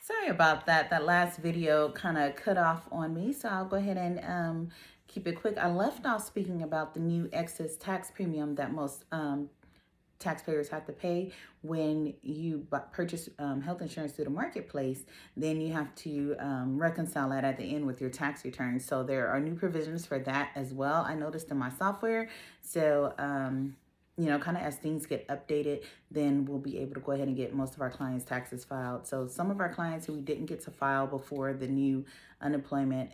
Sorry about that. That last video kind of cut off on me, so I'll go ahead and keep it quick. I left off speaking about the new excess tax premium that most taxpayers have to pay when you purchase health insurance through the marketplace. Then you have to reconcile that at the end with your tax return. So there are new provisions for that as well. I noticed in my software. So kind of as things get updated, then we'll be able to go ahead and get most of our clients' taxes filed. So some of our clients who we didn't get to file before the new unemployment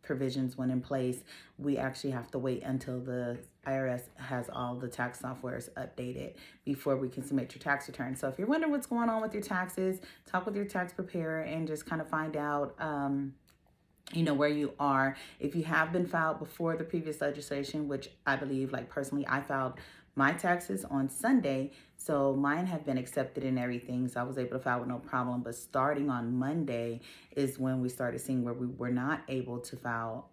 provisions went in place, we actually have to wait until the IRS has all the tax softwares updated before we can submit your tax return. So if you're wondering what's going on with your taxes, talk with your tax preparer and just kind of find out where you are. If you have been filed before the previous legislation, which I believe, like personally, I filed my taxes on Sunday, so mine have been accepted and everything, so I was able to file with no problem. But starting on Monday is when we started seeing where we were not able to file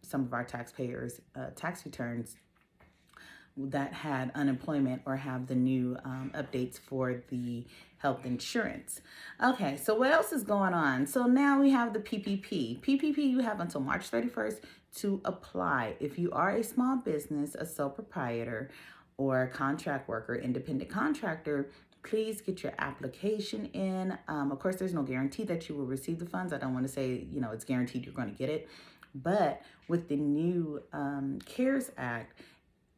some of our taxpayers tax returns that had unemployment or have the new updates for the health insurance. Okay, so what else is going on? So now we have the PPP. PPP, you have until March 31st to apply. If you are a small business, a sole proprietor, or a contract worker, independent contractor, please get your application in. Of course, there's no guarantee that you will receive the funds. I don't want to say, it's guaranteed you're going to get it. But with the new CARES Act,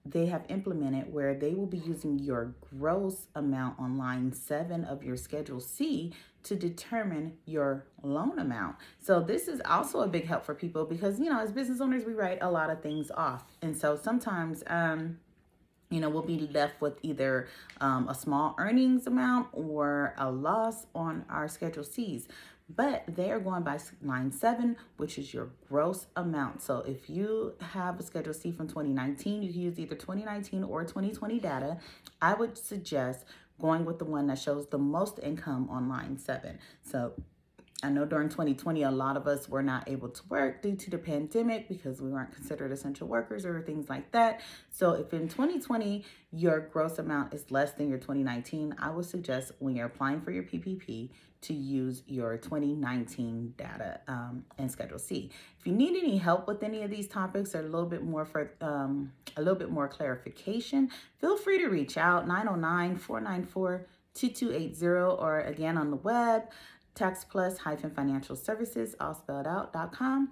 they have implemented where they will be using your gross amount on line 7 of your Schedule C to determine your loan amount. So this is also a big help for people because, as business owners, we write a lot of things off. And so sometimes, we'll be left with either a small earnings amount or a loss on our Schedule Cs. But they are going by line 7, which is your gross amount. So if you have a Schedule C from 2019, you can use either 2019 or 2020 data. I would suggest going with the one that shows the most income on line 7. So I know during 2020, a lot of us were not able to work due to the pandemic because we weren't considered essential workers or things like that. So if in 2020, your gross amount is less than your 2019, I would suggest when you're applying for your PPP to use your 2019 data and Schedule C. If you need any help with any of these topics or a little bit more clarification, feel free to reach out 909-494-2280 or again on the web, taxplus-financial services, all spelled out.com,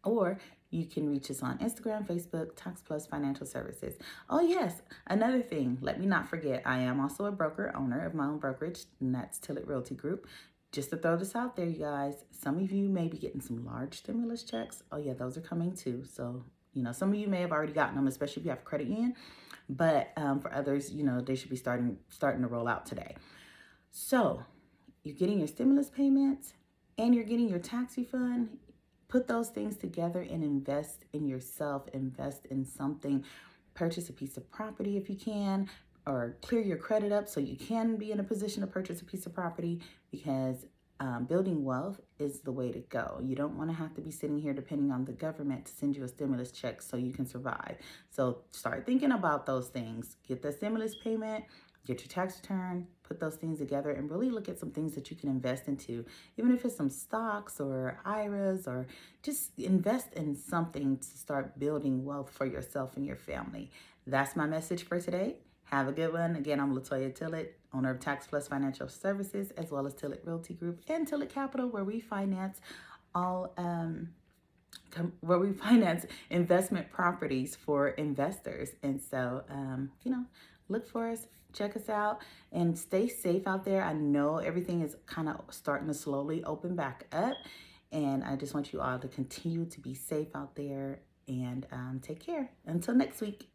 or you can reach us on Instagram, Facebook, Tax Plus Financial Services. Oh yes, another thing, let me not forget, I am also a broker, owner of my own brokerage, and that's Tillett Realty Group. Just to throw this out there, you guys, some of you may be getting some large stimulus checks. Oh yeah, those are coming too. So, some of you may have already gotten them, especially if you have credit union. But for others, they should be starting to roll out today. So you're getting your stimulus payments and you're getting your tax refund. Put those things together and invest in yourself, invest in something, purchase a piece of property if you can, or clear your credit up so you can be in a position to purchase a piece of property because building wealth is the way to go. You don't want to have to be sitting here depending on the government to send you a stimulus check so you can survive. So start thinking about those things. Get the stimulus payment, get your tax return, put those things together and really look at some things that you can invest into, even if it's some stocks or IRAs, or just invest in something to start building wealth for yourself and your family. That's my message for today. Have a good one. Again, I'm Latoya Tillett, owner of Tax Plus Financial Services, as well as Tillett Realty Group and Tillett Capital, where we finance investment properties for investors. And so, look for us, check us out, and stay safe out there. I know everything is kind of starting to slowly open back up, and I just want you all to continue to be safe out there and take care. Until next week.